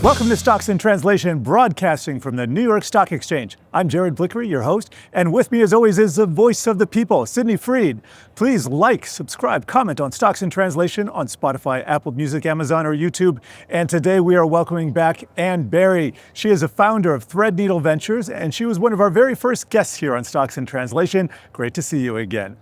Welcome to Stocks in Translation, broadcasting from the New York Stock Exchange. I'm Jared Blikre, your host, and with me as always is the voice of the people, Sydnee Freed. Please like, subscribe, comment on Stocks in Translation on Spotify, Apple Music, Amazon, or YouTube. And today we are welcoming back Ann Berry. She is a founder of Threadneedle Ventures, and she was one of our very first guests here on Stocks in Translation. Great to see you again.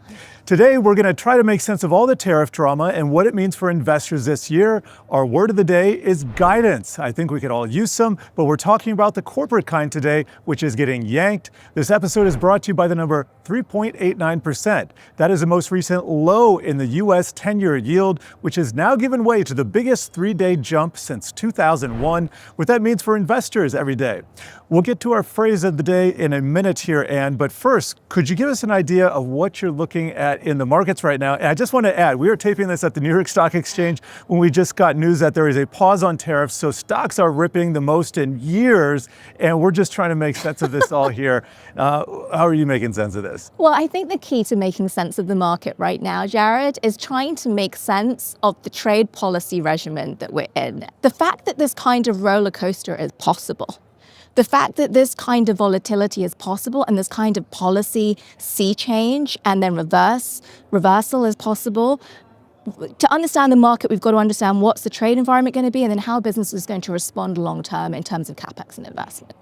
Today, we're going to try to make sense of all the tariff drama and what it means for investors this year. Our word of the day is guidance. I think we could all use some, but we're talking about the corporate kind today, which is getting yanked. This episode is brought to you by the number 3.89%. That is the most recent low in the U.S. 10-year yield, which has now given way to the biggest three-day jump since 2001, what that means for investors every day. We'll get to our phrase of the day in a minute here, Ann, but first, could you give us an idea of what you're looking at in the markets right now? And I just want to add, we are taping this at the New York Stock Exchange when we just got news that there is a pause on tariffs, so stocks are ripping the most in years, and we're just trying to make sense of this all here. How are you making sense of this? Well, I think the key to making sense of the market right now, Jared, is trying to make sense of the trade policy regimen that we're in. The fact that this kind of roller coaster is possible, the fact that this kind of volatility is possible and this kind of policy sea change and then reversal is possible. To understand the market, we've got to understand what's the trade environment going to be and then how business is going to respond long term in terms of capex and investment.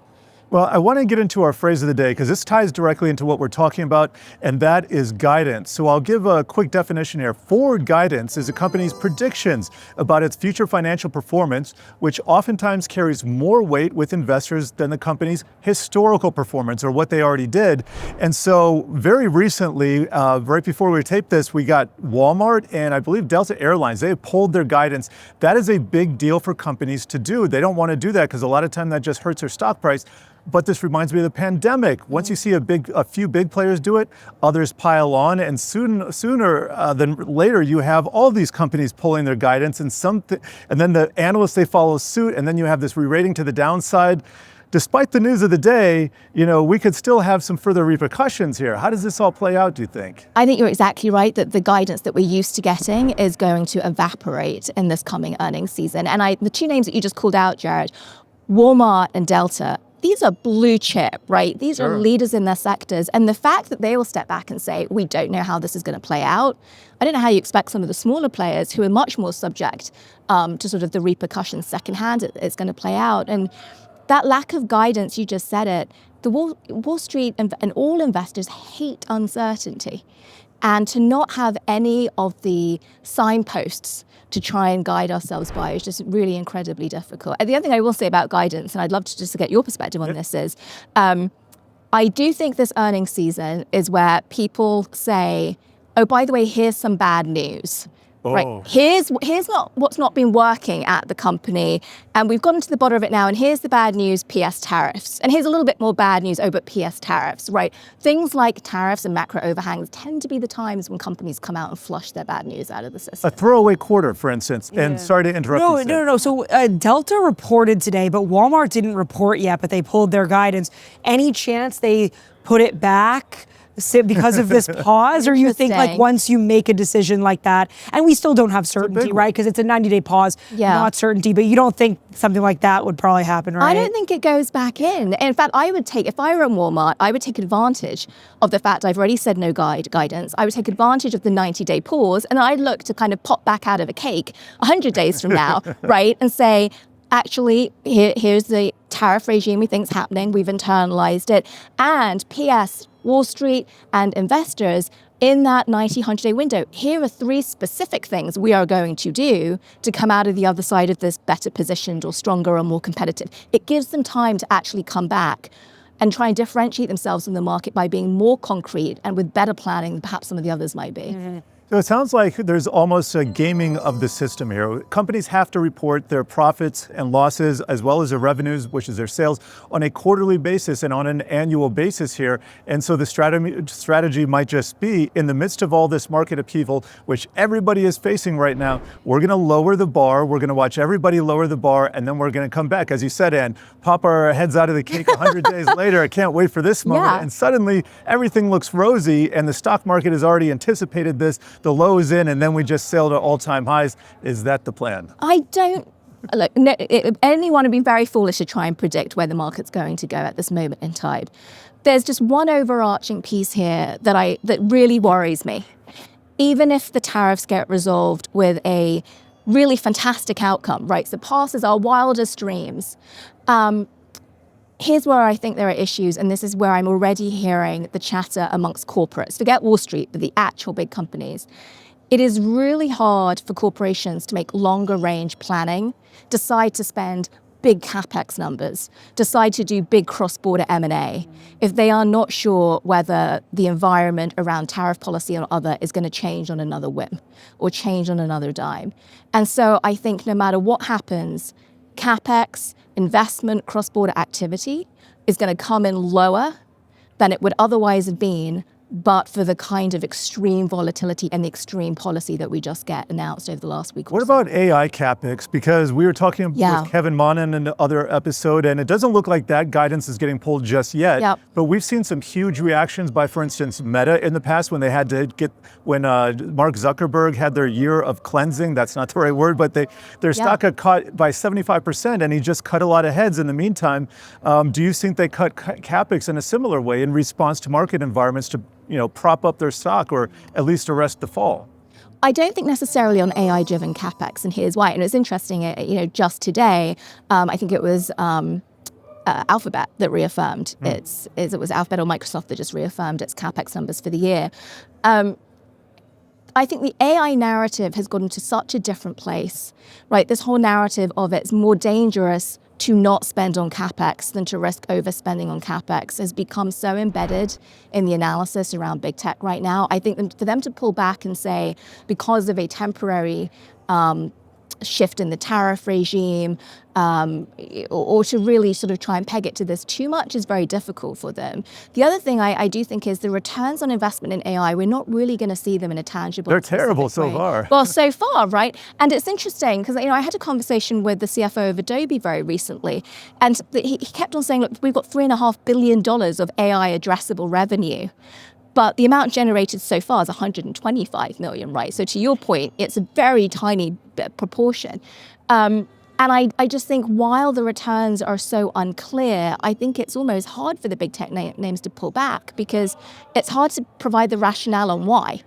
Well, I want to get into our phrase of the day because this ties directly into what we're talking about, and that is guidance. So I'll give a quick definition here. Forward guidance is a company's predictions about its future financial performance, which oftentimes carries more weight with investors than the company's historical performance or what they already did. And so very recently, right before we taped this, we got Walmart and I believe Delta Airlines. They have pulled their guidance. That is a big deal for companies to do. They don't want to do that because a lot of time that just hurts their stock price. But this reminds me of the pandemic. Once you see a few big players do it, others pile on, and sooner than later, you have all these companies pulling their guidance, and then the analysts, they follow suit, and then you have this re-rating to the downside. Despite the news of the day, we could still have some further repercussions here. How does this all play out, do you think? I think you're exactly right that the guidance that we're used to getting is going to evaporate in this coming earnings season. And the two names that you just called out, Jared, Walmart and Delta, these are blue chip, right? These are leaders in their sectors. And the fact that they will step back and say, we don't know how this is going to play out. I don't know how you expect some of the smaller players who are much more subject to sort of the repercussions secondhand it's going to play out. And that lack of guidance, you just said it, the Wall Street and all investors hate uncertainty. And to not have any of the signposts to try and guide ourselves by is just really incredibly difficult. And the other thing I will say about guidance, and I'd love to just get your perspective on this, is I do think this earnings season is where people say, oh, by the way, here's some bad news. Oh. Right. Here's what's not been working at the company, and we've gotten to the bottom of it now, and here's the bad news, PS tariffs. And here's a little bit more bad news, but PS tariffs, right? Things like tariffs and macro overhangs tend to be the times when companies come out and flush their bad news out of the system. A throwaway quarter, for instance. Yeah. And sorry to interrupt you. No. So Delta reported today, but Walmart didn't report yet, but they pulled their guidance. Any chance they put it back because of this pause, or you think like once you make a decision like that, and we still don't have certainty, right? Because it's a 90-day pause, not certainty, but you don't think something like that would probably happen, right? I don't think it goes back in. In fact, if I were in Walmart, I would take advantage of the fact I've already said no guidance. I would take advantage of the 90-day pause, and I'd look to kind of pop back out of a cake 100 days from now, right? And say, actually, here's the tariff regime we think is happening. We've internalized it. And P.S., Wall Street and investors, in that 90, 100-day window, here are 3 specific things we are going to do to come out of the other side of this better positioned or stronger or more competitive. It gives them time to actually come back and try and differentiate themselves in the market by being more concrete and with better planning than perhaps some of the others might be. Mm-hmm. So it sounds like there's almost a gaming of the system here. Companies have to report their profits and losses as well as their revenues, which is their sales, on a quarterly basis and on an annual basis here. And so the strategy might just be, in the midst of all this market upheaval, which everybody is facing right now, we're going to lower the bar, we're going to watch everybody lower the bar, and then we're going to come back, as you said, Ann, pop our heads out of the cake 100 days later. I can't wait for this moment. Yeah. And suddenly everything looks rosy, and the stock market has already anticipated this. The low is in, and then we just sail to all-time highs. Is that the plan? I don't look, anyone would be very foolish to try and predict where the market's going to go at this moment in time. There's just one overarching piece here that really worries me. Even if the tariffs get resolved with a really fantastic outcome, right, surpasses our wildest dreams, here's where I think there are issues, and this is where I'm already hearing the chatter amongst corporates. Forget Wall Street, but the actual big companies. It is really hard for corporations to make longer range planning, decide to spend big capex numbers, decide to do big cross-border M&A, if they are not sure whether the environment around tariff policy or other is going to change on another whim or change on another dime. And so I think no matter what happens, capex, investment, cross-border activity is going to come in lower than it would otherwise have been, but for the kind of extreme volatility and the extreme policy that we just get announced over the last week or What so. about AI capex? Because we were talking with Kevin Monin in the other episode, and it doesn't look like that guidance is getting pulled just yet. Yep. But we've seen some huge reactions by, for instance, Meta in the past when they had to when Mark Zuckerberg had their year of cleansing. That's not the right word, but their stock got cut by 75%, and he just cut a lot of heads in the meantime. Do you think they cut capex in a similar way in response to market environments to prop up their stock or at least arrest the fall? I don't think necessarily on AI-driven capex, and here's why. And it's interesting, just today, I think it was Alphabet that reaffirmed it was Alphabet or Microsoft that just reaffirmed its capex numbers for the year. I think the AI narrative has gotten to such a different place, right? This whole narrative of it's more dangerous to not spend on capex than to risk overspending on capex has become so embedded in the analysis around big tech right now. I think for them to pull back and say, because of a temporary shift in the tariff regime, or to really sort of try and peg it to this too much is very difficult for them. The other thing I do think is the returns on investment in AI, we're not really going to see them in a tangible They're terrible so way. far. Well, so far, right? And it's interesting because I had a conversation with the CFO of Adobe very recently, and he kept on saying, look, we've got $3.5 billion of AI addressable revenue. But the amount generated so far is 125 million, right? So to your point, it's a very tiny proportion. And I just think while the returns are so unclear, I think it's almost hard for the big tech names to pull back because it's hard to provide the rationale on why.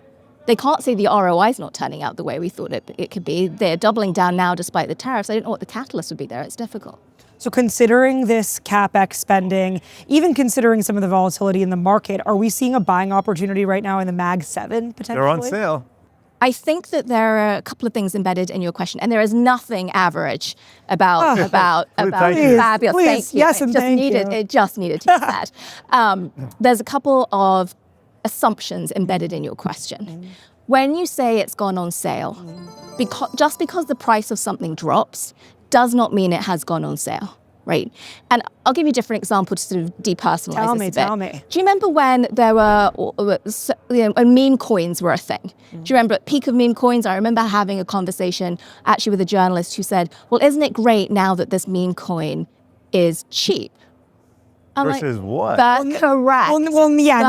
They can't say the ROI is not turning out the way we thought it could be. They're doubling down now despite the tariffs. I don't know what the catalyst would be there. It's difficult. So considering this CapEx spending, even considering some of the volatility in the market, are we seeing a buying opportunity right now in the Mag 7 potentially? They're on sale. I think that there are a couple of things embedded in your question, and there is nothing average about fabulous. Please, thank you. yes, and thank you. It just needed to be said. There's a couple of assumptions embedded in your question. When you say it's gone on sale, just because the price of something drops does not mean it has gone on sale, right? And I'll give you a different example to sort of depersonalize this a bit. Tell me. Do you remember when there were, when meme coins were a thing? Do you remember at peak of meme coins? I remember having a conversation actually with a journalist who said, well, isn't it great now that this meme coin is cheap? I'm Versus what? That's correct. Well, yeah.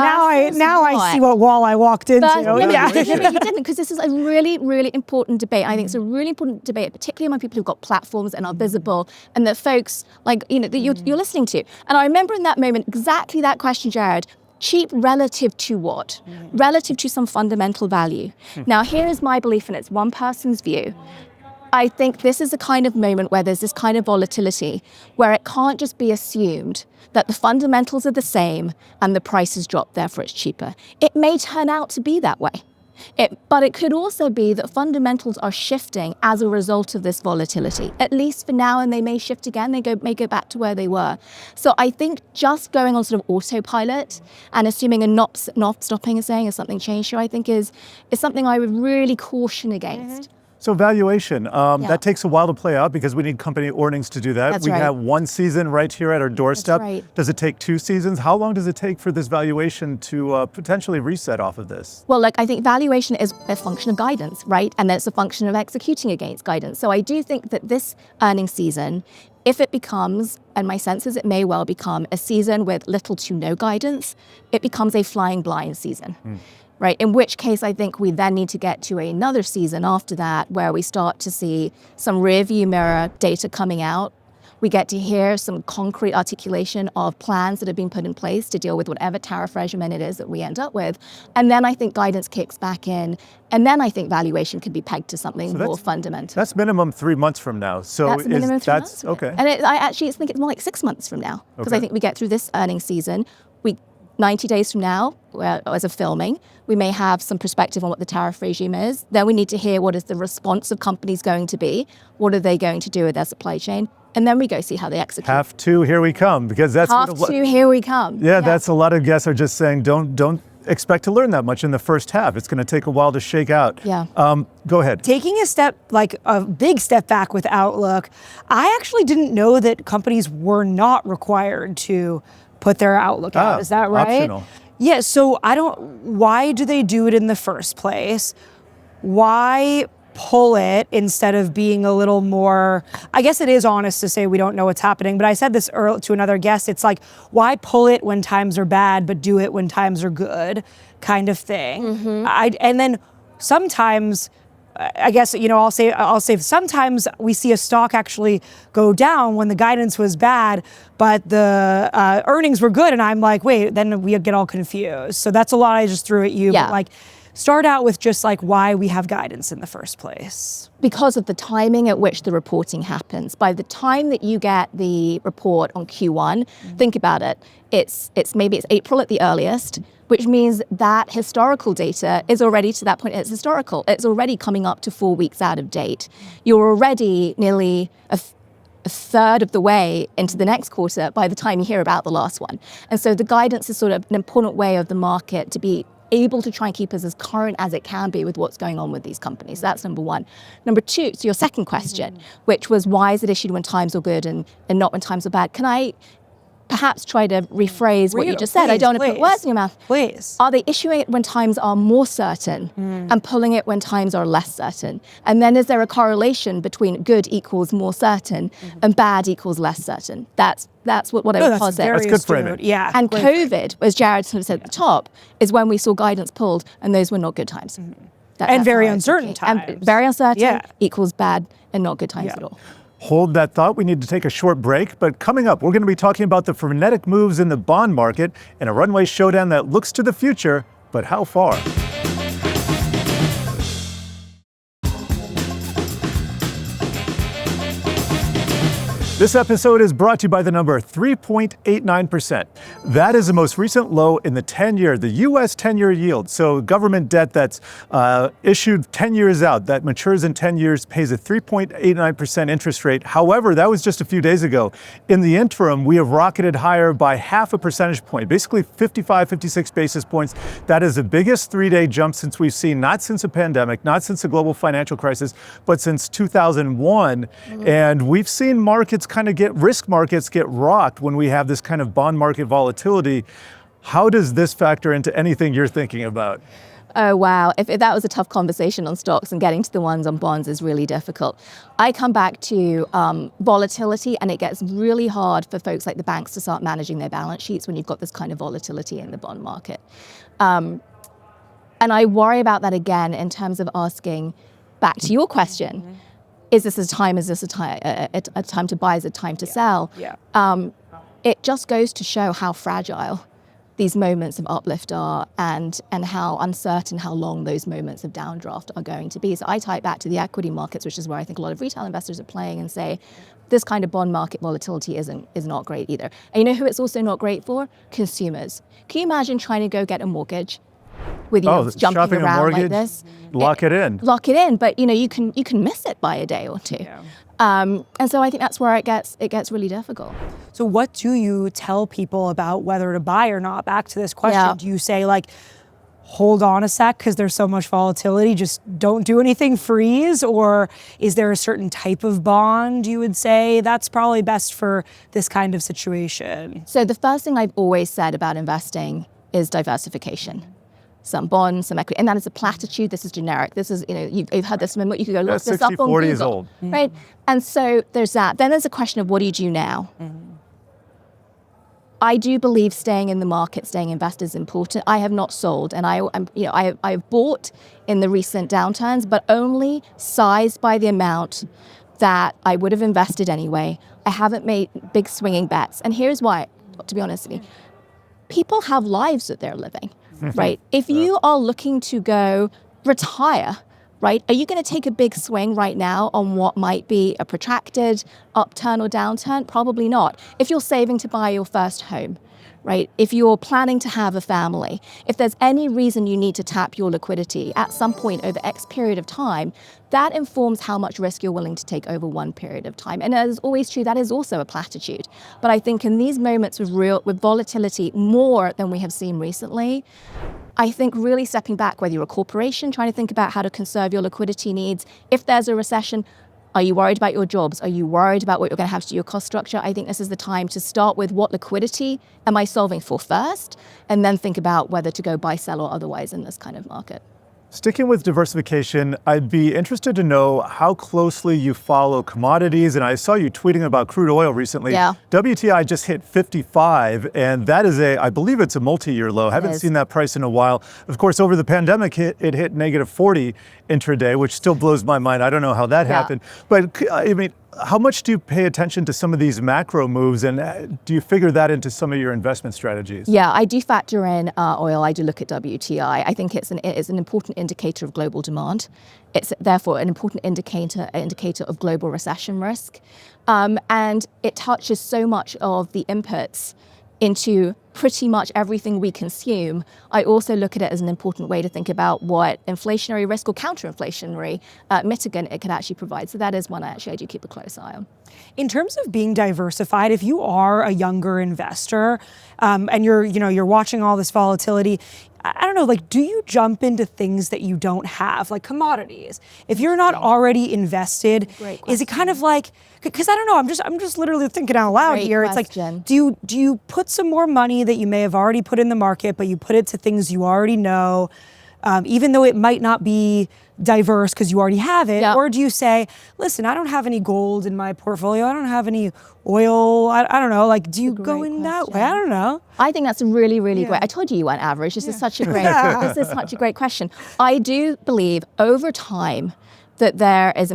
Now I see what wall I walked into. But you didn't, because this is a really, really important debate. I think it's a really important debate, particularly among people who've got platforms and are visible, and that folks that you're listening to. And I remember in that moment exactly that question, Jared. Cheap relative to what? Relative to some fundamental value. Now, here is my belief, and it's one person's view. I think this is a kind of moment where there's this kind of volatility where it can't just be assumed that the fundamentals are the same and the price has dropped, therefore it's cheaper. It may turn out to be that way. But it could also be that fundamentals are shifting as a result of this volatility, at least for now, and they may shift again. They may go back to where they were. So I think just going on sort of autopilot and assuming and not stopping and saying, has something changed here, I think is something I would really caution against. So valuation, that takes a while to play out because we need company earnings to do that. That's we right. have one season right here at our doorstep. That's right. Does it take 2 seasons? How long does it take for this valuation to potentially reset off of this? Well, I think valuation is a function of guidance, right? And it's a function of executing against guidance. So I do think that this earnings season, if it becomes, and my sense is it may well become, a season with little to no guidance, it becomes a flying blind season. right? In which case, I think we then need to get to another season after that where we start to see some rear view mirror data coming out. We get to hear some concrete articulation of plans that have been put in place to deal with whatever tariff regimen it is that we end up with. And then I think guidance kicks back in. And then I think valuation could be pegged to something more fundamental. That's minimum 3 months from now. So that's minimum 3 months. Okay. And I actually think it's more like 6 months from now. Because I think we get through this earnings season. 90 days from now, as of filming, we may have some perspective on what the tariff regime is. Then we need to hear what is the response of companies going to be. What are they going to do with their supply chain? And then we go see how they execute. Half two, here we come, because that's here we come. Yeah, that's a lot of guests are just saying don't expect to learn that much in the first half. It's going to take a while to shake out. Yeah. Go ahead. Taking a big step back with Outlook, I actually didn't know that companies were not required to put their Outlook out. Is that right? Optional. Yeah, so why do they do it in the first place? Why pull it instead of being a little more, I guess it is honest to say we don't know what's happening, but I said this earlier to another guest, it's like, why pull it when times are bad, but do it when times are good, kind of thing. Mm-hmm. And then sometimes, I guess, I'll say sometimes we see a stock actually go down when the guidance was bad, but the earnings were good, and I'm like, wait, then we get all confused. So that's a lot I just threw at you, but start out with just why we have guidance in the first place. Because of the timing at which the reporting happens. By the time that you get the report on Q1, think about it. It's maybe April at the earliest, which means that historical data is already, to that point, it's historical. It's already coming up to 4 weeks out of date. You're already nearly a third of the way into the next quarter by the time you hear about the last one. And so the guidance is sort of an important way of the market to be able to try and keep us as current as it can be with what's going on with these companies. That's number one. Number two, so your second question, which was why is it issued when times are good and not when times are bad? Can I perhaps try to rephrase what you just said? I don't want to put words in your mouth. Please. Are they issuing it when times are more certain and pulling it when times are less certain? And then is there a correlation between good equals more certain and bad equals less certain? That's what I would posit. That's good framing. Yeah. And COVID, as Jared sort of said at the top, is when we saw guidance pulled, and those were not good times. And very uncertain times. And very uncertain equals bad and not good times at all. Hold that thought. We need to take a short break, but coming up, we're going to be talking about the frenetic moves in the bond market and a runway showdown that looks to the future, but how far? This episode is brought to you by the number 3.89%. That is the most recent low in the 10-year, the U.S. 10-year yield. So government debt that's issued 10 years out, that matures in 10 years, pays a 3.89% interest rate. However, that was just a few days ago. In the interim, we have rocketed higher by half a percentage point, basically 55, 56 basis points. That is the biggest three-day jump since we've seen, not since a pandemic, not since the global financial crisis, but since 2001. And we've seen risk markets get rocked when we have this kind of bond market volatility. How does this factor into anything you're thinking about? Oh, wow. If that was a tough conversation on stocks, and getting to the ones on bonds is really difficult. I come back to volatility, and it gets really hard for folks like the banks to start managing their balance sheets when you've got this kind of volatility in the bond market. And I worry about that again in terms of asking, back to your question, is this a time to buy, is it a time to sell? It just goes to show how fragile these moments of uplift are and how uncertain how long those moments of downdraft are going to be. So I tie it back to the equity markets, which is where I think a lot of retail investors are playing, and say, this kind of bond market volatility is not great either. And you know who it's also not great for? Consumers. Can you imagine trying to go get a mortgage with jumping around like this? Lock it in. Lock it in, but you can miss it by a day or two. And so I think that's where it gets really difficult. So what do you tell people about whether to buy or not? Back to this question, do you say hold on a sec because there's so much volatility, just don't do anything, freeze? Or is there a certain type of bond you would say that's probably best for this kind of situation? So the first thing I've always said about investing is diversification. Some bonds, some equity, and that is a platitude. This is generic. This is, you've heard this moment. You could go look this up on Google. 60-40 is old. Right? And so there's that. Then there's a question of what do you do now? I do believe staying in the market, staying invested is important. I have not sold, and I've bought in the recent downturns, but only sized by the amount that I would have invested anyway. I haven't made big swinging bets. And here's why, to be honest with you. People have lives that they're living, right? If you are looking to go retire, right, are you going to take a big swing right now on what might be a protracted upturn or downturn? Probably not. If you're saving to buy your first home, right, if you're planning to have a family, if there's any reason you need to tap your liquidity at some point over X period of time, that informs how much risk you're willing to take over one period of time. And as always true, that is also a platitude. But I think in these moments with volatility more than we have seen recently, I think really stepping back, whether you're a corporation trying to think about how to conserve your liquidity needs, if there's a recession, are you worried about your jobs? Are you worried about what you're going to have to do your cost structure? I think this is the time to start with what liquidity am I solving for first, and then think about whether to go buy, sell, or otherwise in this kind of market. Sticking with diversification, I'd be interested to know how closely you follow commodities. And I saw you tweeting about crude oil recently. Yeah. WTI just hit 55, and that is I believe it's a multi-year low. Haven't seen that price in a while. Of course, over the pandemic, it hit negative 40 intraday, which still blows my mind. I don't know how that happened. But I mean, how much do you pay attention to some of these macro moves, and do you figure that into some of your investment strategies? Yeah, I do factor in oil. I do look at WTI. I think it's an important indicator of global demand. It's therefore an important indicator of global recession risk, and it touches so much of the inputs into pretty much everything we consume. I also look at it as an important way to think about what inflationary risk or counter-inflationary mitigant it could actually provide. So that is one I do keep a close eye on. In terms of being diversified, if you are a younger investor and you're watching all this volatility, I don't know, like, do you jump into things that you don't have, like commodities? If you're not already invested, is it kind of like, because I don't know, I'm just literally thinking out loud here. It's like, do you put some more money that you may have already put in the market, but you put it to things you already know, even though it might not be diverse because you already have it? Or do you say, listen, I don't have any gold in my portfolio, I don't have any oil, I don't know, like, do you go in that way? I don't know. I think that's really, really great. I told you weren't average. This is such a great this is such a great question. I do believe over time that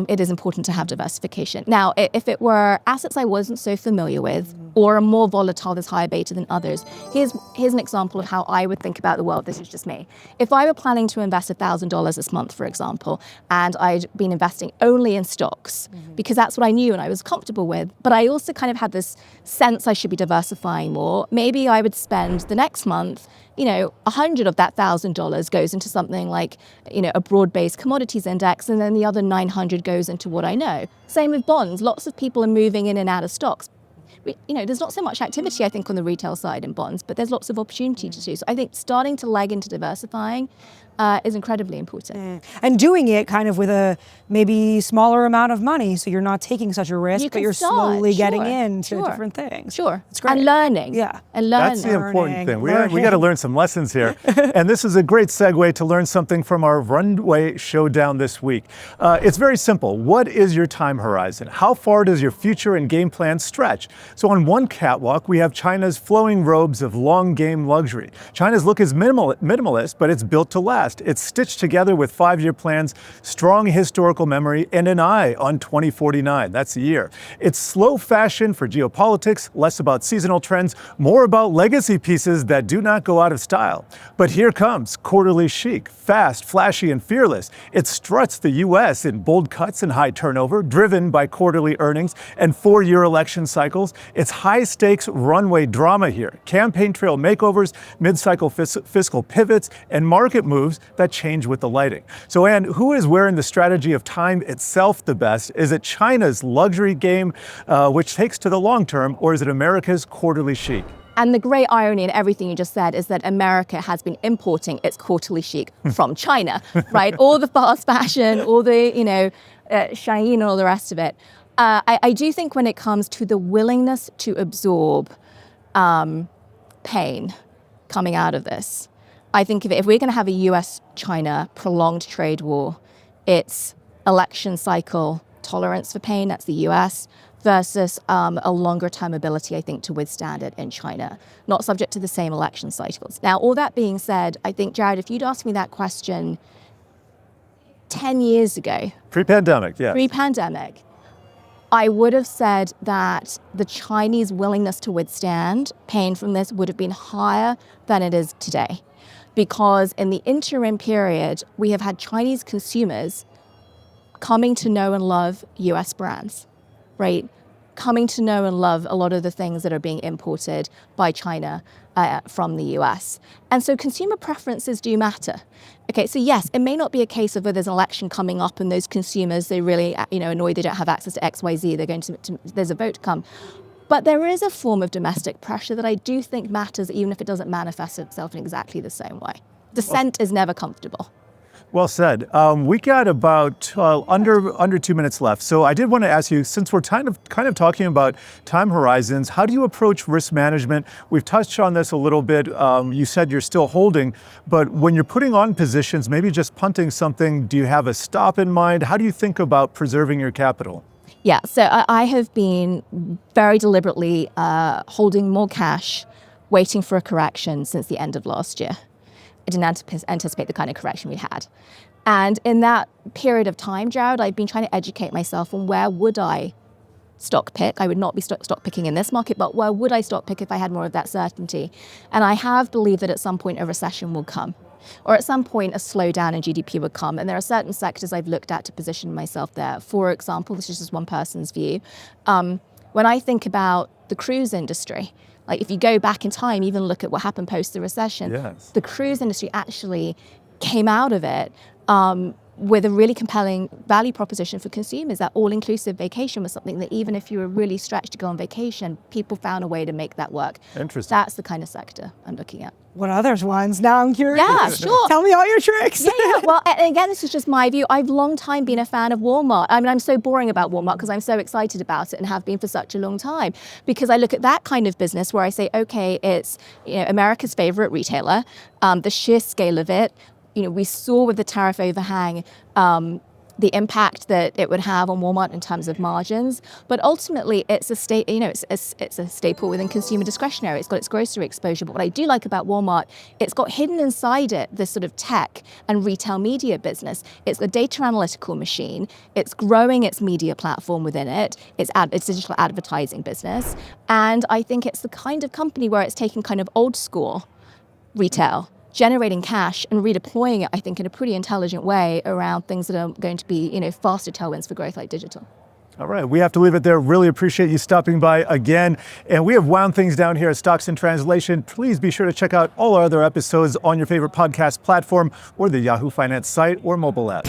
it is important to have diversification. Now, if it were assets I wasn't so familiar with, or are more volatile, there's higher beta than others, here's an example of how I would think about the world. This is just me. If I were planning to invest $1,000 this month, for example, and I'd been investing only in stocks, because that's what I knew and I was comfortable with, but I also kind of had this sense I should be diversifying more, maybe I would spend the next month, 100 of that $1,000 goes into something like, a broad-based commodities index, and then the other 900 goes into what I know. Same with bonds. Lots of people are moving in and out of stocks. There's not so much activity, I think, on the retail side in bonds, but there's lots of opportunity to do. So I think starting to leg into diversifying is incredibly important. And doing it kind of with a maybe smaller amount of money, so you're not taking such a risk, but you're slowly getting into different things. It's great. And learning. And learning. That's the important thing. We got to learn some lessons here. And this is a great segue to learn something from our Runway Showdown this week. It's very simple. What is your time horizon? How far does your future and game plan stretch? So on one catwalk, we have China's flowing robes of long game luxury. China's look is minimalist, but it's built to last. It's stitched together with 5-year plans, strong historical memory, and an eye on 2049. That's the year. It's slow fashion for geopolitics, less about seasonal trends, more about legacy pieces that do not go out of style. But here comes quarterly chic, fast, flashy, and fearless. It struts the U.S. in bold cuts and high turnover, driven by quarterly earnings and 4-year election cycles. It's high-stakes runway drama here, campaign trail makeovers, mid-cycle fiscal pivots, and market moves that change with the lighting. So Anne, who is wearing the strategy of time itself the best? Is it China's luxury game, which takes to the long term, or is it America's quarterly chic? And the great irony in everything you just said is that America has been importing its quarterly chic from China, right? All the fast fashion, all the, Shein and all the rest of it. I do think when it comes to the willingness to absorb pain coming out of this, I think if we're going to have a US-China prolonged trade war, it's election cycle tolerance for pain, that's the US, versus a longer term ability, I think, to withstand it in China, not subject to the same election cycles. Now, all that being said, I think, Jared, if you'd asked me that question 10 years ago, Pre-pandemic, yeah. Pre-pandemic, I would have said that the Chinese willingness to withstand pain from this would have been higher than it is today. Because in the interim period, we have had Chinese consumers coming to know and love US brands, right? Coming to know and love a lot of the things that are being imported by China from the US. And so consumer preferences do matter. Okay, so yes, it may not be a case of where there's an election coming up and those consumers, they really, annoyed they don't have access to XYZ, they're going to there's a vote to come. But there is a form of domestic pressure that I do think matters, even if it doesn't manifest itself in exactly the same way. Dissent is never comfortable. Well said. We got about under 2 minutes left. So I did want to ask you, since we're kind of talking about time horizons, how do you approach risk management? We've touched on this a little bit. You said you're still holding, but when you're putting on positions, maybe just punting something, do you have a stop in mind? How do you think about preserving your capital? Yeah, so I have been very deliberately holding more cash, waiting for a correction since the end of last year. I didn't anticipate the kind of correction we had. And in that period of time, Jared, I've been trying to educate myself on where would I stock pick. I would not be stock picking in this market, but where would I stock pick if I had more of that certainty? And I have believed that at some point a recession will come, or at some point a slowdown in GDP would come. And there are certain sectors I've looked at to position myself there. For example, this is just one person's view. When I think about the cruise industry, like if you go back in time, even look at what happened post the recession, yes, the cruise industry actually came out of it with a really compelling value proposition for consumers. That all-inclusive vacation was something that even if you were really stretched to go on vacation, people found a way to make that work. Interesting. That's the kind of sector I'm looking at. What others ones? Now I'm curious. Yeah, sure. Tell me all your tricks. Yeah. Well, and again, this is just my view. I've long time been a fan of Walmart. I mean, I'm so boring about Walmart because I'm so excited about it and have been for such a long time. Because I look at that kind of business where I say, okay, it's America's favorite retailer, the sheer scale of it. We saw with the tariff overhang the impact that it would have on Walmart in terms of margins, but ultimately it's a staple within consumer discretionary. It's got its grocery exposure, but what I do like about Walmart, it's got hidden inside it this sort of tech and retail media business. It's a data analytical machine. It's growing its media platform within it. It's digital advertising business, and I think it's the kind of company where it's taking kind of old school retail, generating cash and redeploying it, I think, in a pretty intelligent way around things that are going to be, faster tailwinds for growth like digital. All right, we have to leave it there. Really appreciate you stopping by again. And we have wound things down here at Stocks in Translation. Please be sure to check out all our other episodes on your favorite podcast platform or the Yahoo Finance site or mobile app.